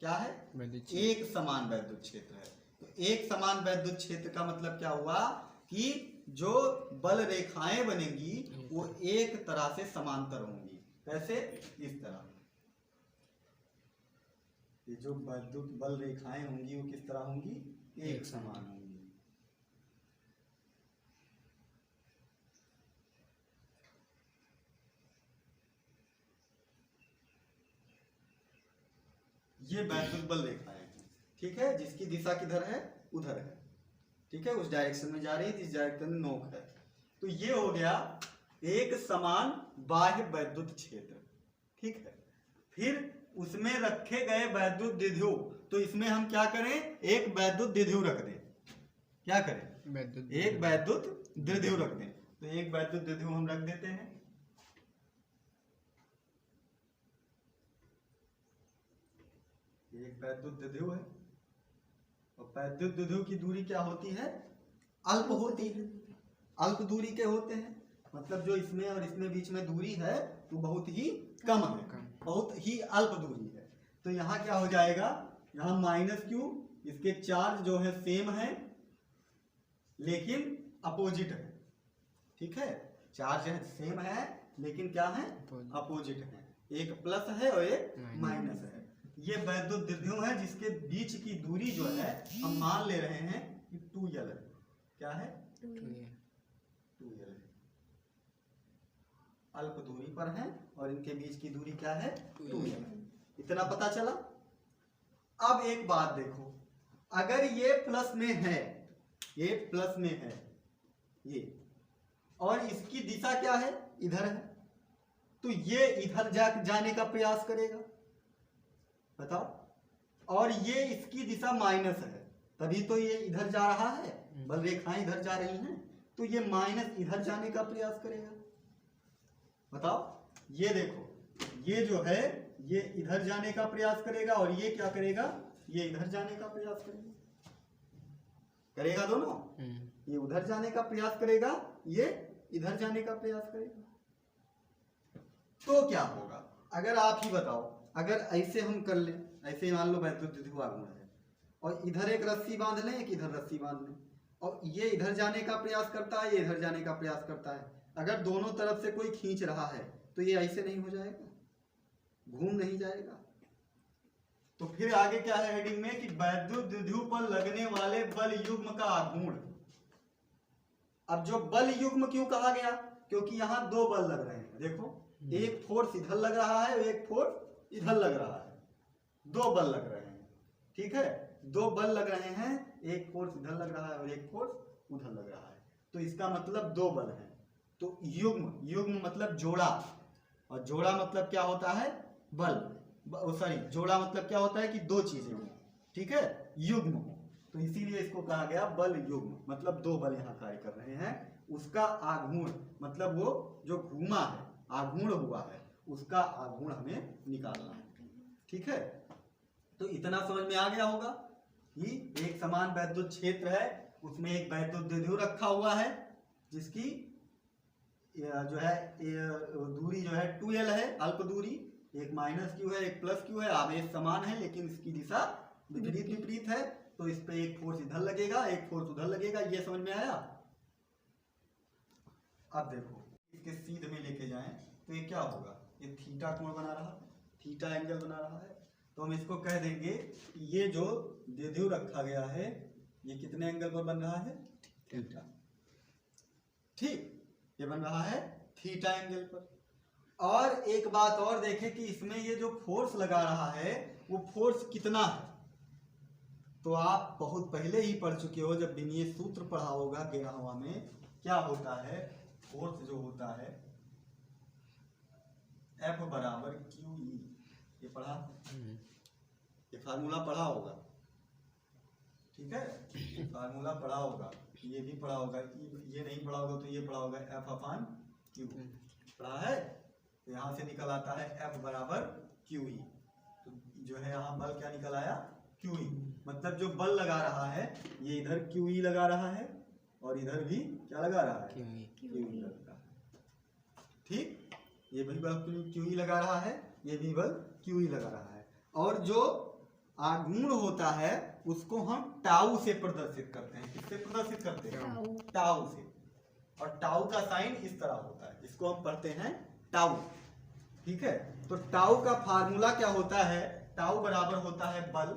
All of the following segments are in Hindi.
क्या है? एक समान वैद्युत क्षेत्र है। तो एक समान वैद्युत क्षेत्र का मतलब क्या हुआ कि जो बल रेखाएं बनेंगी वो एक तरह से समांतर होंगी। कैसे? इस तरह ये जो वैद्युत बल रेखाएं होंगी वो किस तरह होंगी? एक समान होंगी। ये वैद्युत बल रेखाएं हैं, ठीक है, जिसकी दिशा किधर है? उधर है, ठीक है, उस डायरेक्शन में जा रही है जिस डायरेक्शन में नोक है। तो ये हो गया एक समान बाह्य वैद्युत क्षेत्र, ठीक है। फिर उसमें रखे गए वैद्युत द्विध्रुव, तो इसमें हम क्या करें? एक वैद्युत द्विध्रुव रख दें। क्या करें? एक वैद्युत द्विध्रुव रख दें। तो एक वैद्युत द्विध्रुव हम रख देते हैं। एक वैद्युत द्विध्रुव है और वैद्युत द्विध्रुव की दूरी क्या होती है? अल्प होती है। अल्प दूरी के होते हैं, मतलब जो इसमें और इसमें बीच में दूरी है वो बहुत ही कम है, बहुत ही अल्प दूरी है। तो यहाँ क्या हो जाएगा? यहाँ -q, इसके चार्ज जो है सेम है लेकिन अपोजिट है, ठीक है। चार्ज है सेम है लेकिन क्या है? अपोजिट है। एक प्लस है और एक माइनस है। ये वैद्युत द्विध्रुव है जिसके बीच की दूरी जो है हम मान ले रहे हैं कि 2l है। क्या है? 2l है। अल्प दूरी पर है और इनके बीच की दूरी क्या है? 2l। इतना पता चला। अब एक बात देखो, अगर ये प्लस में है, ये प्लस में है ये, और इसकी दिशा क्या है? इधर है, तो ये इधर जाने का प्रयास करेगा, बताओ। और ये इसकी दिशा माइनस है, तभी तो ये इधर जा रहा है, बल रेखाएं इधर जा रही हैं, तो ये माइनस इधर जाने का प्रयास करेगा। बताओ, ये देखो, ये जो है ये इधर जाने का प्रयास करेगा और ये क्या करेगा? ये इधर जाने का प्रयास करेगा दोनों। ये उधर जाने का प्रयास करेगा, ये इधर जाने का प्रयास करेगा। तो क्या होगा? अगर आप ही बताओ, अगर ऐसे हम कर लें, ऐसे मान लो वैद्युत द्विध्रुव आघूर्ण है और इधर एक रस्सी बांध लें, एक इधर रस्सी बांध लें, और ये इधर जाने का प्रयास करता है, ये इधर जाने का प्रयास करता है। अगर दोनों तरफ से कोई खींच रहा है तो ये ऐसे नहीं हो जाएगा, घूम नहीं जाएगा। तो फिर आगे क्या है हेडिंग में कि वैद्युत द्विध्रुव पर लगने वाले बल युग्म का आघूर्ण। अब जो बल युग्म क्यों कहा गया? क्योंकि यहाँ दो बल लग रहे हैं। देखो, एक फोर्स इधर लग रहा है और एक फोर्स इधर लग रहा है, दो बल लग रहे हैं, ठीक है। दो बल लग रहे हैं, एक फोर्स इधर लग रहा है और एक फोर्स उधर लग रहा है, तो इसका मतलब दो बल है। तो युग्म, युग्म मतलब जोड़ा, और जोड़ा मतलब क्या होता है? बल। सॉरी, जोड़ा मतलब क्या होता है कि दो चीजें हो, ठीक है, युग्म हो। तो इसीलिए इसको कहा गया बल युग्म, मतलब दो बल यहाँ कार्य कर रहे हैं। उसका आघूर्ण मतलब वो जो घूमा है, आघूर्ण हुआ है, उसका आघूर्ण हमें निकालना है, ठीक है। तो इतना समझ में आ गया होगा कि एक समान वैद्युत क्षेत्र है, उसमें एक वैद्युत द्विध्रुव रखा हुआ है जिसकी जो है दूरी जो है 2l है, अल्प दूरी। एक -q है, एक +q है, आवेश समान है लेकिन इसकी दिशा विपरीत विपरीत है। तो इस पे एक फोर्स इधर लगेगा, एक फोर्स उधर लगेगा। ये समझ में आया? अब देखो, इसके सीध में लेके जाएं तो ये क्या होगा? ये थीटा कोण बना रहा है, थीटा एंगल बना रहा है। तो हम इसको कह देंगे कि ये जो द्विध्रुव रखा गया है ये कितने एंगल पर बन रहा है? थीटा, ठीक, ये बन रहा है थीटा एंगल पर। और एक बात और देखें कि इसमें ये जो फोर्स लगा रहा है वो फोर्स कितना है? तो आप बहुत पहले ही पढ़ चुके हो, जब विनीय सूत्र पढ़ा होगा 11वां में, क्या होता है? फोर्स जो होता है F बराबर QE, ये पढ़ा, ये फार्मूला पढ़ा होगा, ठीक है, फार्मूला पढ़ा होगा, ये भी पढ़ा होगा, ये नहीं पढ़ा होगा तो ये पढ़ा होगा, F/Q पढ़ा है। तो यहाँ से निकल आता है F बराबर QE। तो जो है यहाँ बल क्या निकल आया? QE। मतलब जो बल लगा रहा है ये इधर QE लगा रहा है और इधर भी क्या लगा रहा है? QE लगा रहा है, ठीक। ये भी बल QE लगा रहा है, ये भी बल QE लगा रहा है। और जो आघूर्ण होता है उसको हम टाउ से प्रदर्शित करते हैं। किससे प्रदर्शित करते हैं? टाउ से। और टाउ का साइन इस तरह होता है, इसको हम पढ़ते हैं टाउ। ठीक है, तो टाउ का फार्मूला क्या होता है? टाउ बराबर होता है बल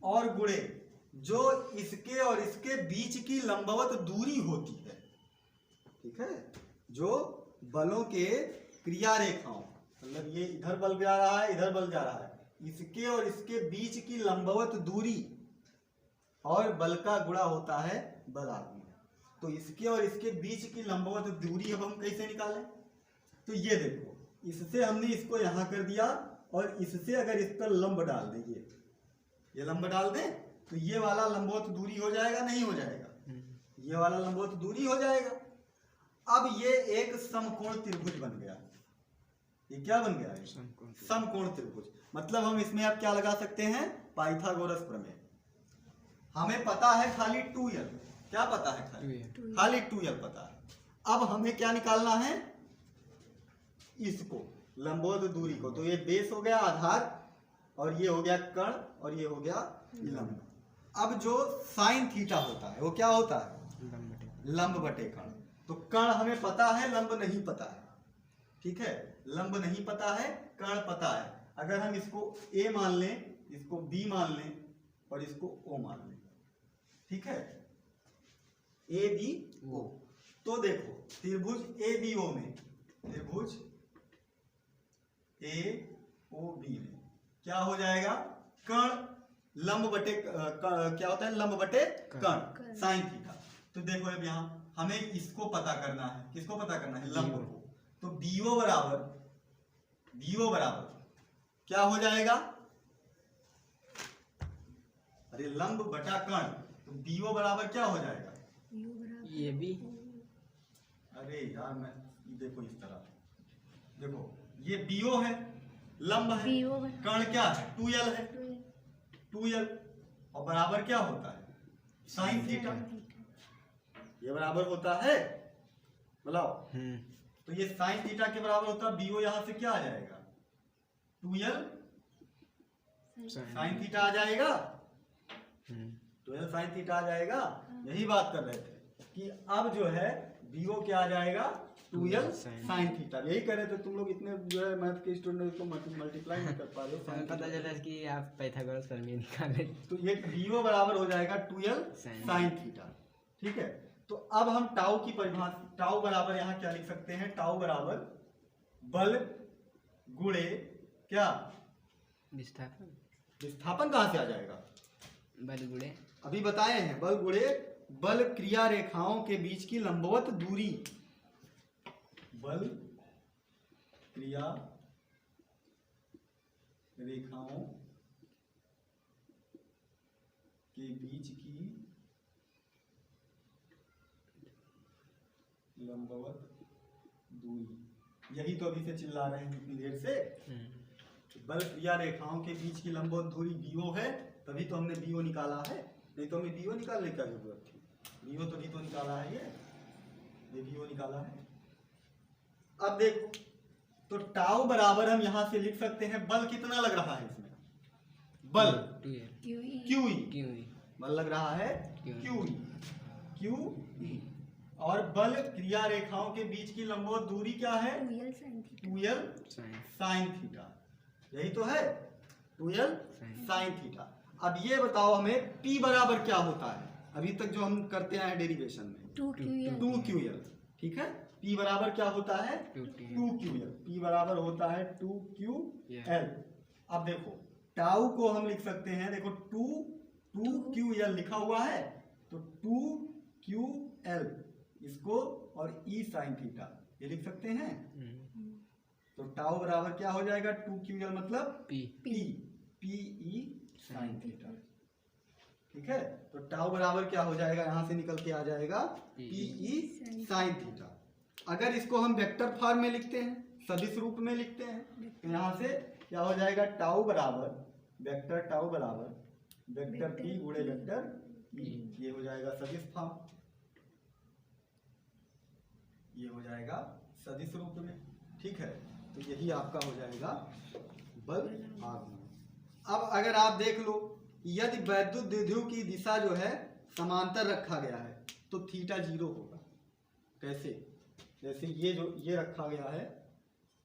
और गुणे जो इसके और इसके बीच की लंबवत दूरी होती है। ठीक है, जो बलों के क्रिया रेखाओं, मतलब ये इधर बल जा रहा है, इधर बल जा रहा है, इसके और इसके बीच की लंबवत दूरी और बल का गुणा होता है बल आघूर्ण। तो इसके और इसके बीच की लंबवत दूरी अब हम कैसे निकालें? तो ये देखो, इससे हमने इसको यहां कर दिया और इससे अगर इस पर लंब डाल देंगे, ये लंब डाल दें तो ये वाला लंबवत दूरी हो जाएगा, नहीं हो जाएगा? ये वाला लंबवत दूरी हो जाएगा। अब ये एक समकोण त्रिभुज बन गया। ये क्या बन गया है? समकोण त्रिभुज। मतलब हम इसमें अब क्या लगा सकते हैं? पाइथागोरस प्रमेय। हमें पता है खाली 2l। क्या पता है? खाली 2l पता है। अब हमें क्या निकालना है? इसको, लंबवत दूरी को। तो ये बेस हो गया, आधार, और ये हो गया कर्ण, और ये हो गया लंब। अब जो साइन थीटा होता है वो क्या होता है? लंब बटे कर्ण। तो कर्ण हमें पता है, लंब नहीं पता है। ठीक है, लंब नहीं पता है, कर्ण पता है। अगर हम इसको a मान लें, इसको b मान लें और इसको o मान लें, ठीक है, a b o, तो देखो त्रिभुज a b o में, त्रिभुज a o b में क्या हो जाएगा? कर्ण लंब बटे क्या होता है? लंब बटे कर्ण, साइन थीटा। तो देखो अब यहाँ हमें इसको पता करना है। किसको पता करना है? लंब को। तो BO बराबर क्या हो जाएगा? अरे लंब बटा कर्ण, तो BO बराबर क्या हो जाएगा? ये भी। अरे यार मैं देखो इस तरह, देखो ये BO है, लंब है, कर्ण क्या है? 2l है, 2l, और बराबर क्या होता है? Sine theta. ये बराबर होता है, बताओ। तो ये साइन थीटा के बराबर होता है। BO यहां से क्या आ जाएगा? 2l साइन थीटा आ जाएगा। 2l साइन थीटा आ जाएगा। यही बात कर रहे थे कि अब जो है BO क्या आ जाएगा? 2l sine theta. यही कह रहे थे, तुम लोग इतने जो है मैथ के स्टूडेंट को मल्टीप्लाई नहीं कर पा रहे हो। पता चला कि आप पाइथागोरस प्रमेय निकाले। तो ये BO बराबर हो जाएगा 2l साइन थीटा। ठीक है, तो अब हम टाउ की परिभाषा, टाउ बराबर यहाँ क्या लिख सकते हैं? टाउ बराबर बल गुणे क्या? विस्थापन। विस्थापन कहाँ से आ जाएगा? बल गुणे, अभी बताए हैं, बल गुणे बल क्रिया रेखाओं के बीच की लंबवत दूरी। बल क्रिया रेखाओं के बीच की लंबवत दूरी। यही तो अभी से चिल्ला रहे हैं इतनी देर से। बल क्रिया रेखाओं के बीच की लंबवत दूरी BO है, तभी तो हमने BO निकाला है। नहीं तो हमें BO निकालने की जरूरत थी? BO तभी तो निकाला है, ये BO निकाला है। अब देखो, तो टाउ बराबर हम यहां से लिख सकते हैं, बल कितना लग रहा है इसमें? बल QE बल लग रहा है QE। और बल क्रिया रेखाओं के बीच की लंबवत दूरी क्या है? 2l sine theta. यही तो है, 2l साइन थीटा। अब ये बताओ हमें P बराबर क्या होता है? अभी तक जो हम करते हैं डेरिवेशन में, 2QL। ठीक है, P बराबर क्या होता है? 2QL। P बराबर होता है 2QL। अब देखो टाउ को हम लिख सकते हैं, देखो 2QL लिखा हुआ है, तो 2QL इसको और E साइन थीटा ये लिख सकते हैं। तो टाउ बराबर क्या हो जाएगा? 2QL मतलब PE साइन थीटा। ठीक है, तो टाउ बराबर क्या हो जाएगा? यहां से निकल के आ जाएगा PE साइन थीटा। अगर इसको हम वेक्टर फॉर्म में लिखते हैं, सदिश रूप में लिखते हैं, तो यहां से क्या हो जाएगा? टाउ बराबर वेक्टर टाउ बराबर वेक्टर P गुणे वेक्टर E। ये हो जाएगा सदिश फॉर्म, ये हो जाएगा सदिश रूप में। ठीक है, तो यही आपका हो जाएगा बल आघूर्ण। अब अगर आप देख लो, यदि वैद्युत द्विध्रुव की दिशा जो है समांतर रखा गया है तो थीटा 0 होगा। कैसे? जैसे ये रखा गया है,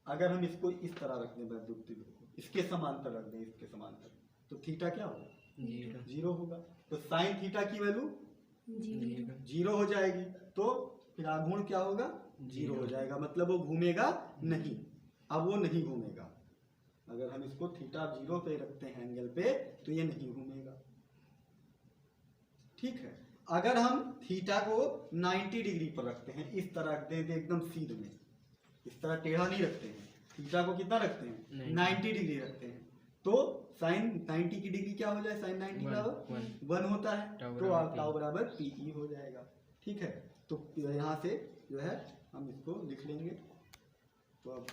अगर हम इसको इस तरह रख दें, वैद्युत द्विध्रुव को इसके समांतर रख दें, इसके समांतर, तो थीटा क्या होगा? 0 होगा। तो साइन थीटा की वैल्यू 0 हो जाएगी, तो फिर आघूर्ण क्या होगा? 0 हो जाएगा, मतलब वो घूमेगा नहीं। अब वो नहीं घूमेगा, अगर हम इसको थीटा 0 पे रखते हैं एंगल पे, तो ये नहीं घूमेगा। ठीक है, अगर हम थीटा को 90 डिग्री पर रखते हैं, इस तरह रख दें एकदम सीध में, इस तरह टेढ़ा नहीं रखते हैं, थीटा को कितना रखते हैं? 90 डिग्री रखते हैं, तो साइन 90 की डिग्री क्या हो जाए? साइन 90 बराबर 1 होता है, तो टाउ बराबर पीई हो जाएगा। ठीक है, तो यहाँ से जो है हम इसको लिख लेंगे। तो अब